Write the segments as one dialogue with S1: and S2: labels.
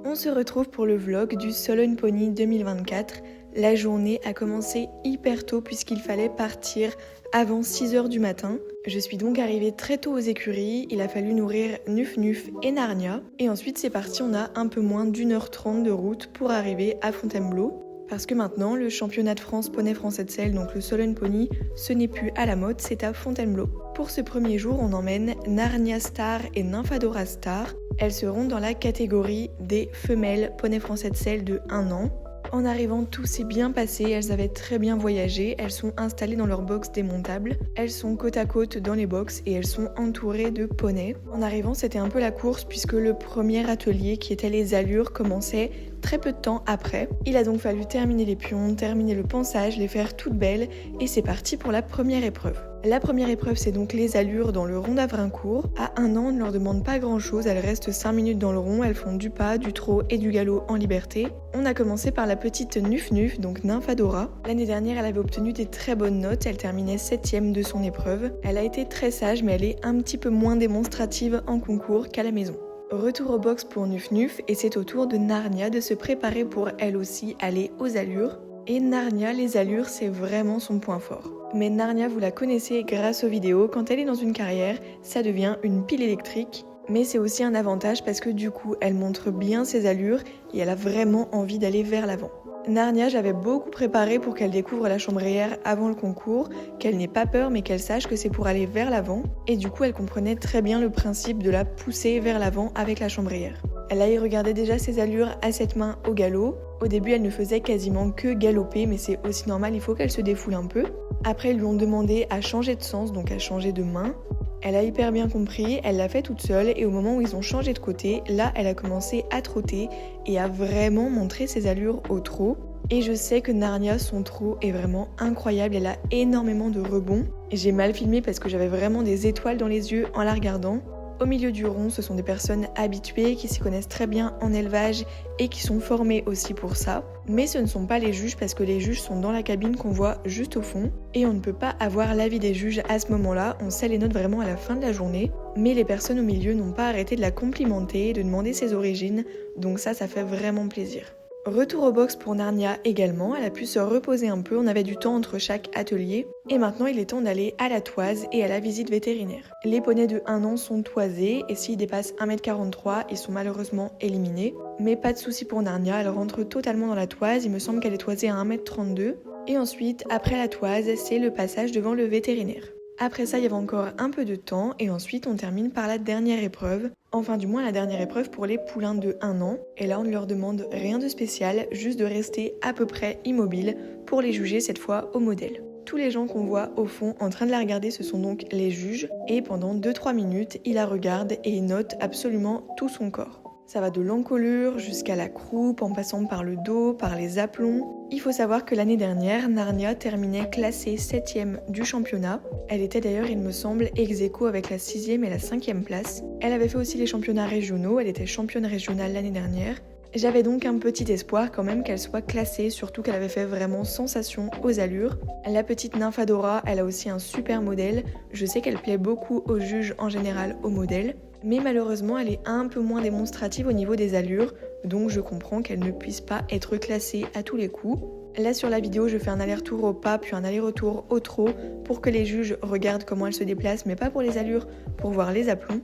S1: On se retrouve pour le vlog du Solo Pony 2024. La journée a commencé hyper tôt puisqu'il fallait partir avant 6h du matin. Je suis donc arrivée très tôt aux écuries, il a fallu nourrir Nuf Nuf et Narnia. Et ensuite c'est parti, on a un peu moins d'1h30 de route pour arriver à Fontainebleau. Parce que maintenant, le championnat de France poney français de selle, donc le Solo Pony, ce n'est plus à la mode, c'est à Fontainebleau. Pour ce premier jour, on emmène Narnia Star et Nymphadora Star. Elles seront dans la catégorie des femelles poney français de selle de 1 an. En arrivant, tout s'est bien passé, elles avaient très bien voyagé, elles sont installées dans leur box démontable, elles sont côte à côte dans les box et elles sont entourées de poneys. En arrivant, c'était un peu la course puisque le premier atelier qui était les allures commençait très peu de temps après. Il a donc fallu terminer les pions, terminer le pansage, les faire toutes belles et c'est parti pour la première épreuve. La première épreuve, c'est donc les allures dans le rond d'Avrincourt. À 1 an, on ne leur demande pas grand chose, elles restent 5 minutes dans le rond, elles font du pas, du trot et du galop en liberté. On a commencé par la petite Nuf Nuf, donc Nymphadora. L'année dernière, elle avait obtenu des très bonnes notes, elle terminait 7ème de son épreuve. Elle a été très sage, mais elle est un petit peu moins démonstrative en concours qu'à la maison. Retour au box pour Nuf Nuf et c'est au tour de Narnia de se préparer pour elle aussi aller aux allures. Et Narnia, les allures, c'est vraiment son point fort. Mais Narnia, vous la connaissez grâce aux vidéos, quand elle est dans une carrière, ça devient une pile électrique. Mais c'est aussi un avantage parce que du coup, elle montre bien ses allures et elle a vraiment envie d'aller vers l'avant. Narnia, j'avais beaucoup préparé pour qu'elle découvre la chambrière avant le concours, qu'elle n'ait pas peur mais qu'elle sache que c'est pour aller vers l'avant. Et du coup, elle comprenait très bien le principe de la pousser vers l'avant avec la chambrière. Elle a y regardé déjà ses allures à 7 mains au galop. Au début, elle ne faisait quasiment que galoper, mais c'est aussi normal, il faut qu'elle se défoule un peu. Après, ils lui ont demandé à changer de sens, donc à changer de main. Elle a hyper bien compris, elle l'a fait toute seule et au moment où ils ont changé de côté, là, elle a commencé à trotter et à vraiment montrer ses allures au trot. Et je sais que Narnia, son trot est vraiment incroyable, elle a énormément de rebonds. Et j'ai mal filmé parce que j'avais vraiment des étoiles dans les yeux en la regardant. Au milieu du rond, ce sont des personnes habituées qui s'y connaissent très bien en élevage et qui sont formées aussi pour ça. Mais ce ne sont pas les juges parce que les juges sont dans la cabine qu'on voit juste au fond et on ne peut pas avoir l'avis des juges à ce moment-là, on sait les notes vraiment à la fin de la journée. Mais les personnes au milieu n'ont pas arrêté de la complimenter, de demander ses origines, donc ça fait vraiment plaisir. Retour au box pour Narnia également, elle a pu se reposer un peu, on avait du temps entre chaque atelier. Et maintenant il est temps d'aller à la toise et à la visite vétérinaire. Les poneys de 1 an sont toisés et s'ils dépassent 1m43, ils sont malheureusement éliminés. Mais pas de souci pour Narnia, elle rentre totalement dans la toise, il me semble qu'elle est toisée à 1m32. Et ensuite, après la toise, c'est le passage devant le vétérinaire. Après ça, il y avait encore un peu de temps et ensuite on termine par la dernière épreuve. Enfin du moins la dernière épreuve pour les poulains de 1 an. Et là on ne leur demande rien de spécial, juste de rester à peu près immobile pour les juger cette fois au modèle. Tous les gens qu'on voit au fond en train de la regarder, ce sont donc les juges. Et pendant 2-3 minutes, ils la regardent et ils notent absolument tout son corps. Ça va de l'encolure jusqu'à la croupe, en passant par le dos, par les aplombs. Il faut savoir que l'année dernière, Narnia terminait classée 7ème du championnat. Elle était d'ailleurs, il me semble, ex-aequo avec la 6ème et la 5ème place. Elle avait fait aussi les championnats régionaux, elle était championne régionale l'année dernière. J'avais donc un petit espoir quand même qu'elle soit classée, surtout qu'elle avait fait vraiment sensation aux allures. La petite Nymphadora, elle a aussi un super modèle. Je sais qu'elle plaît beaucoup aux juges en général au modèle. Mais malheureusement, elle est un peu moins démonstrative au niveau des allures, donc je comprends qu'elle ne puisse pas être classée à tous les coups. Là sur la vidéo, je fais un aller-retour au pas, puis un aller-retour au trot, pour que les juges regardent comment elle se déplace, mais pas pour les allures, pour voir les aplombs.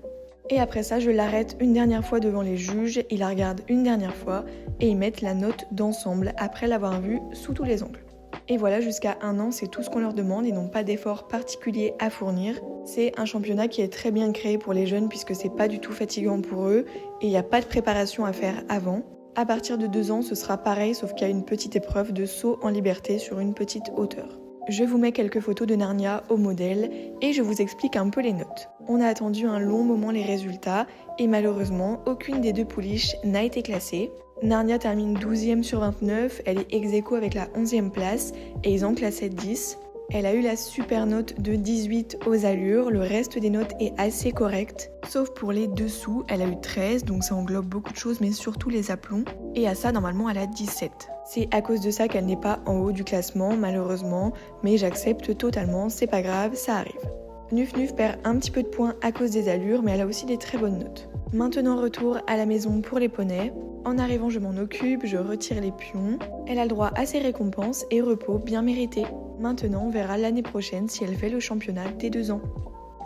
S1: Et après ça, je l'arrête une dernière fois devant les juges, ils la regardent une dernière fois, et ils mettent la note d'ensemble après l'avoir vue sous tous les angles. Et voilà, jusqu'à 1 an, c'est tout ce qu'on leur demande, ils n'ont pas d'effort particulier à fournir. C'est un championnat qui est très bien créé pour les jeunes puisque c'est pas du tout fatigant pour eux et il n'y a pas de préparation à faire avant. À partir de 2 ans, ce sera pareil sauf qu'il y a une petite épreuve de saut en liberté sur une petite hauteur. Je vous mets quelques photos de Narnia au modèle et je vous explique un peu les notes. On a attendu un long moment les résultats et malheureusement, aucune des 2 pouliches n'a été classée. Narnia termine 12ème sur 29, elle est ex-aequo avec la 11ème place et ils en classaient 10. Elle a eu la super note de 18 aux allures, le reste des notes est assez correct. Sauf pour les dessous, elle a eu 13, donc ça englobe beaucoup de choses, mais surtout les aplombs. Et à ça, normalement, elle a 17. C'est à cause de ça qu'elle n'est pas en haut du classement, malheureusement, mais j'accepte totalement, c'est pas grave, ça arrive. Nuf Nuf perd un petit peu de points à cause des allures, mais elle a aussi des très bonnes notes. Maintenant retour à la maison pour les poneys. En arrivant je m'en occupe, je retire les pions. Elle a le droit à ses récompenses et repos bien mérités. Maintenant on verra l'année prochaine si elle fait le championnat des 2 ans.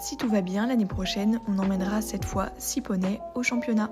S1: Si tout va bien, l'année prochaine, on emmènera cette fois 6 poneys au championnat.